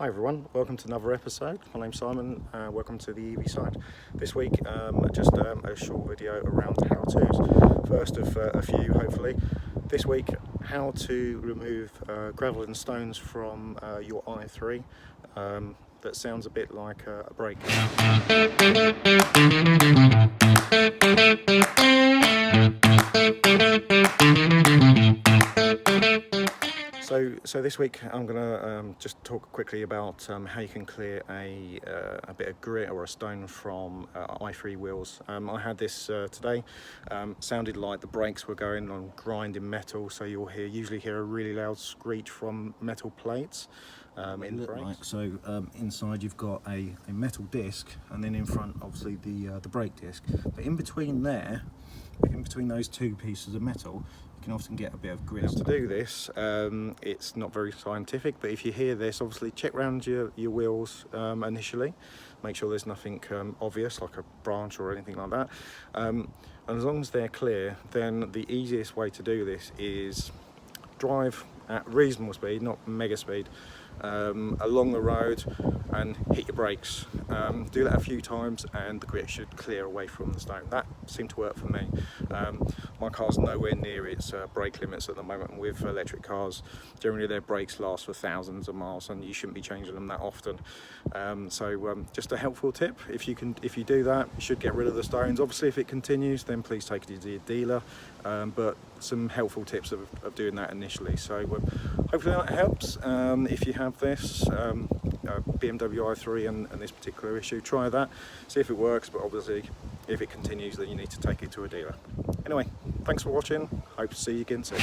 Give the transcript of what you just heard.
Hi everyone, welcome to another episode. My name's Simon, welcome to the EVside. This week, just a short video around how-tos. First of a few, hopefully. This week, how to remove gravel and stones from your i3 that sounds a bit like a brake. So this week I'm going to just talk quickly about how you can clear a bit of grit or a stone from i3 wheels. I had this today. Sounded like the brakes were going on grinding metal, so you'll usually hear a really loud screech from metal plates in the brakes. So inside you've got a metal disc, and then in front obviously the brake disc. But in between those two pieces of metal, you can often get a bit of grit. To do this, it's not very scientific, but if you hear this, obviously check around your wheels initially. Make sure there's nothing obvious like a branch or anything like that. And as long as they're clear, then the easiest way to do this is drive at reasonable speed, not mega speed, along the road and hit your brakes. Do that a few times and the grit should clear away from the stone. That seemed to work for me. My car's nowhere near its brake limits at the moment. With electric cars, generally their brakes last for thousands of miles and you shouldn't be changing them that often. Just a helpful tip, if you do that, you should get rid of the stones. Obviously if it continues, then please take it to your dealer, but some helpful tips of doing that initially. So hopefully that helps. If you have this BMW i3 and this particular issue, try that, see if it works, but obviously if it continues then you need to take it to a dealer. Anyway, thanks for watching, hope to see you again soon.